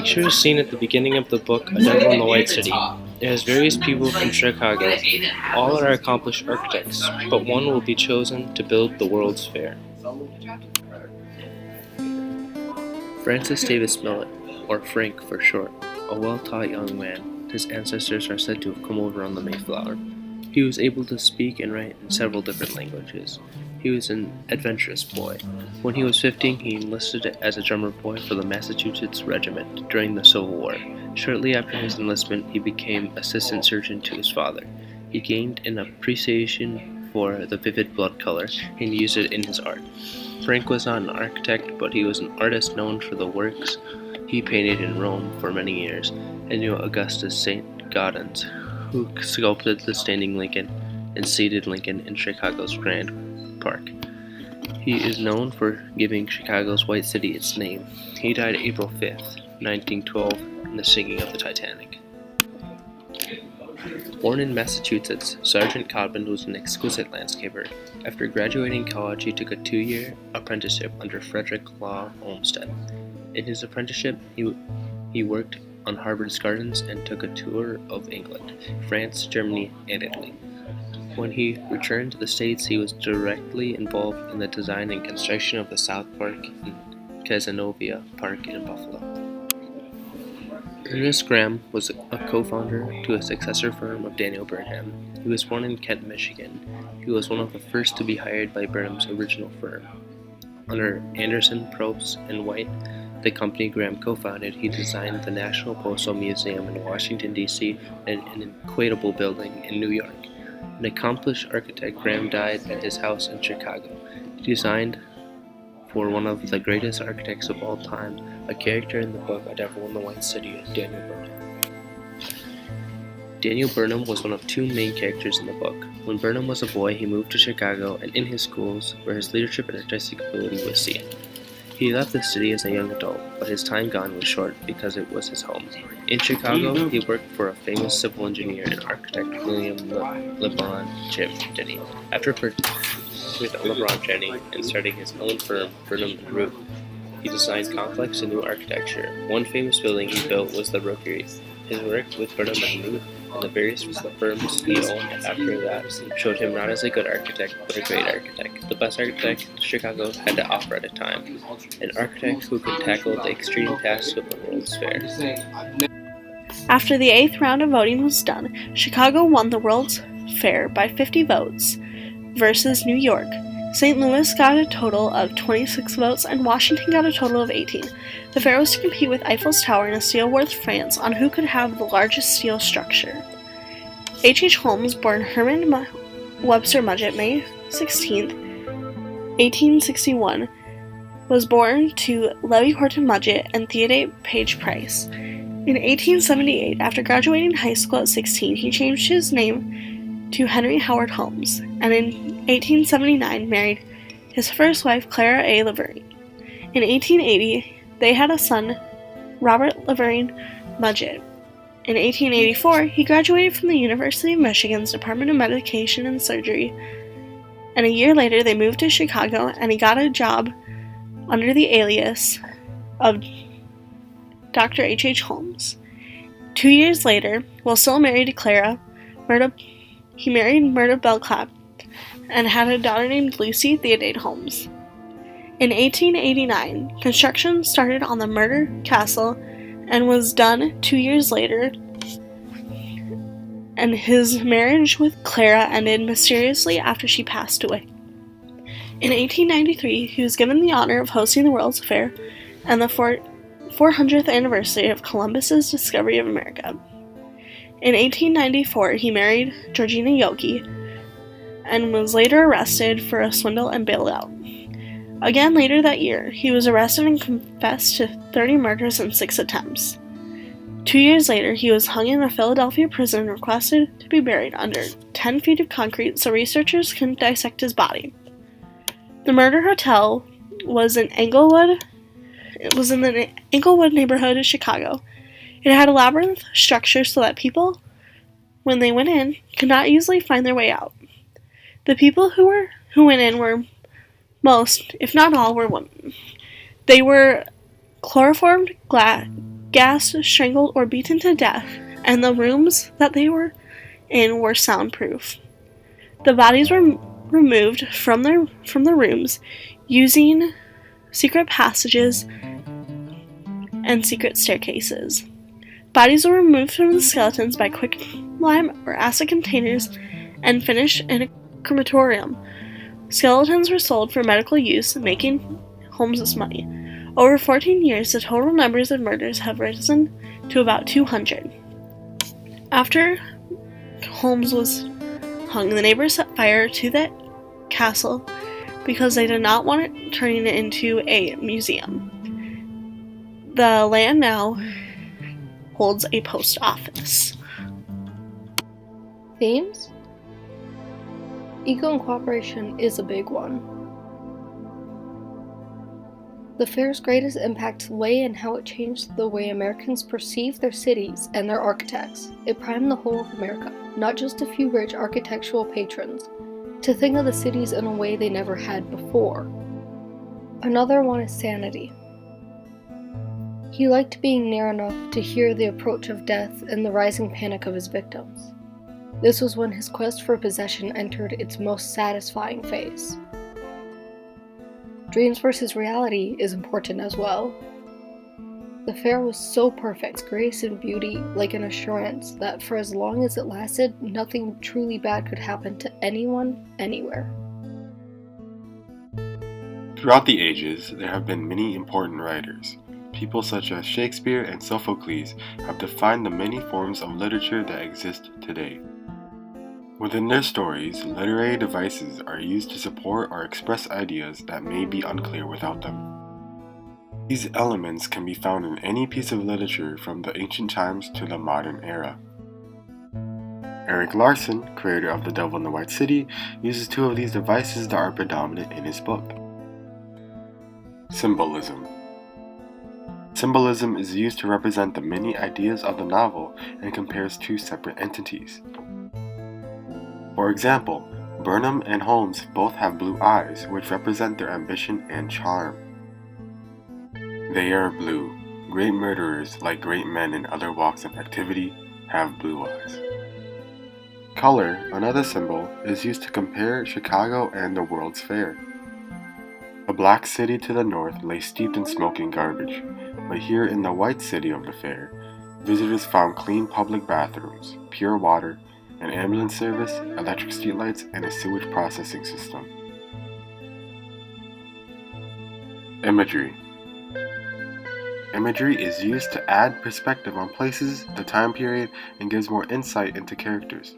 picture is seen at the beginning of the book A Devil in the White City. It has various people from Chicago. All are accomplished architects, but one will be chosen to build the World's Fair. Francis Davis Millet, or Frank for short, a well-taught young man. His ancestors are said to have come over on the Mayflower. He was able to speak and write in several different languages. He was an adventurous boy. When he was 15, he enlisted as a drummer boy for the Massachusetts Regiment during the Civil War. Shortly after his enlistment, he became assistant surgeon to his father. He gained an appreciation for the vivid blood color and used it in his art. Frank was not an architect, but he was an artist known for the works he painted in Rome for many years, and knew Augustus St. Gaudens, who sculpted the standing Lincoln and seated Lincoln in Chicago's Grand Park. He is known for giving Chicago's White City its name. He died April 5th, 1912, in the sinking of the Titanic. Born in Massachusetts, Sergeant Codman was an exquisite landscaper. After graduating college, he took a 2-year apprenticeship under Frederick Law Olmsted. In his apprenticeship, he worked on Harvard's gardens and took a tour of England, France, Germany, and Italy. When he returned to the States, he was directly involved in the design and construction of the South Park and Cazenovia Park in Buffalo. Ernest Graham was a co-founder to a successor firm of Daniel Burnham. He was born in Kent, Michigan. He was one of the first to be hired by Burnham's original firm. Under Anderson, Probst, and White, the company Graham co-founded, he designed the National Postal Museum in Washington, D.C., and an incredible building in New York. An accomplished architect, Graham died at his house in Chicago. He designed for one of the greatest architects of all time, a character in the book A Devil in the White City, Daniel Burnham. Daniel Burnham was one of two main characters in the book. When Burnham was a boy, he moved to Chicago and in his schools, where his leadership and artistic ability was seen. He left the city as a young adult, but his time gone was short because it was his home. In Chicago, he worked for a famous civil engineer and architect, William LeBron Jenney. After with LeBron Jenney and starting his own firm, Burnham and Root, he designed complex and new architecture. One famous building he built was the Rookery. His work with Burnham and Root and the various firms he owned after that showed him not as a good architect, but a great architect. The best architect Chicago had to offer at a time. An architect who could tackle the extreme task of the World's Fair. After the 8th round of voting was done, Chicago won the World's Fair by 50 votes versus New York. St. Louis got a total of 26 votes and Washington got a total of 18. The fair was to compete with Eiffel's Tower and a steel worth France on who could have the largest steel structure. H. Holmes, born Herman Webster Mudgett, May 16, 1861, was born to Levi Horton Mudgett and Theodate Page Price. In 1878, after graduating high school at 16, he changed his name to Henry Howard Holmes, and in 1879 married his first wife, Clara A. Levering. In 1880, they had a son, Robert Levering Mudgett. In 1884, he graduated from the University of Michigan's Department of Medication and Surgery, and a year later they moved to Chicago and he got a job under the alias of Dr. H. Holmes. 2 years later, while still married to Clara, he married Myrta Belclap and had a daughter named Lucy Theodate Holmes. In 1889, construction started on the Murder Castle and was done 2 years later, and his marriage with Clara ended mysteriously after she passed away. In 1893, he was given the honor of hosting the World's Fair and the 400th anniversary of Columbus's discovery of America. In 1894, he married Georgina Yogi and was later arrested for a swindle and bailed out. Again later that year, he was arrested and confessed to 30 murders and 6 attempts. 2 years later, he was hung in a Philadelphia prison and requested to be buried under 10 feet of concrete so researchers couldn't dissect his body. The Murder Hotel was in Englewood. It was in the Englewood neighborhood of Chicago. It had a labyrinth structure so that people, when they went in, could not easily find their way out. The people who went in were most, if not all, were women. They were chloroformed gassed, strangled, or beaten to death, and the rooms that they were in were soundproof. The bodies were removed from the rooms using secret passages and secret staircases. Bodies were removed from the skeletons by quicklime or acid containers and finished in a crematorium. Skeletons were sold for medical use, making Holmes's money. Over 14 years, the total numbers of murders have risen to about 200. After Holmes was hung, the neighbors set fire to the castle because they did not want it turning it into a museum. The land now holds a post office. Themes? Ego and cooperation is a big one. The fair's greatest impact lay in how it changed the way Americans perceive their cities and their architects. It primed the whole of America, not just a few rich architectural patrons, to think of the cities in a way they never had before. Another one is sanity. He liked being near enough to hear the approach of death and the rising panic of his victims. This was when his quest for possession entered its most satisfying phase. Dreams versus reality is important as well. The fair was so perfect, grace and beauty like an assurance that for as long as it lasted, nothing truly bad could happen to anyone, anywhere. Throughout the ages, there have been many important writers. People such as Shakespeare and Sophocles have defined the many forms of literature that exist today. Within their stories, literary devices are used to support or express ideas that may be unclear without them. These elements can be found in any piece of literature from the ancient times to the modern era. Erik Larson, creator of The Devil in the White City, uses two of these devices that are predominant in his book. Symbolism. Symbolism is used to represent the many ideas of the novel and compares two separate entities. For example, Burnham and Holmes both have blue eyes, which represent their ambition and charm. They are blue. Great murderers, like great men in other walks of activity, have blue eyes. Color, another symbol, is used to compare Chicago and the World's Fair. The black city to the north lay steeped in smoke and garbage, but here in the white city of the fair, visitors found clean public bathrooms, pure water, an ambulance service, electric streetlights, and a sewage processing system. Imagery. Imagery is used to add perspective on places, the time period, and gives more insight into characters.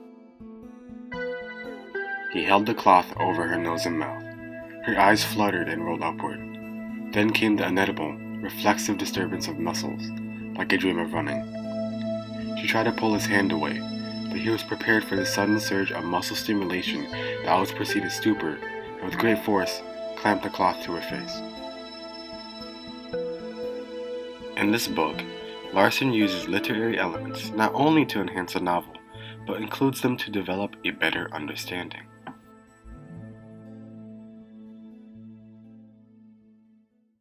He held the cloth over her nose and mouth. Her eyes fluttered and rolled upward. Then came the inedible, reflexive disturbance of muscles, like a dream of running. She tried to pull his hand away, but he was prepared for the sudden surge of muscle stimulation that always preceded stupor, and with great force, clamped the cloth to her face. In this book, Larson uses literary elements not only to enhance a novel, but includes them to develop a better understanding.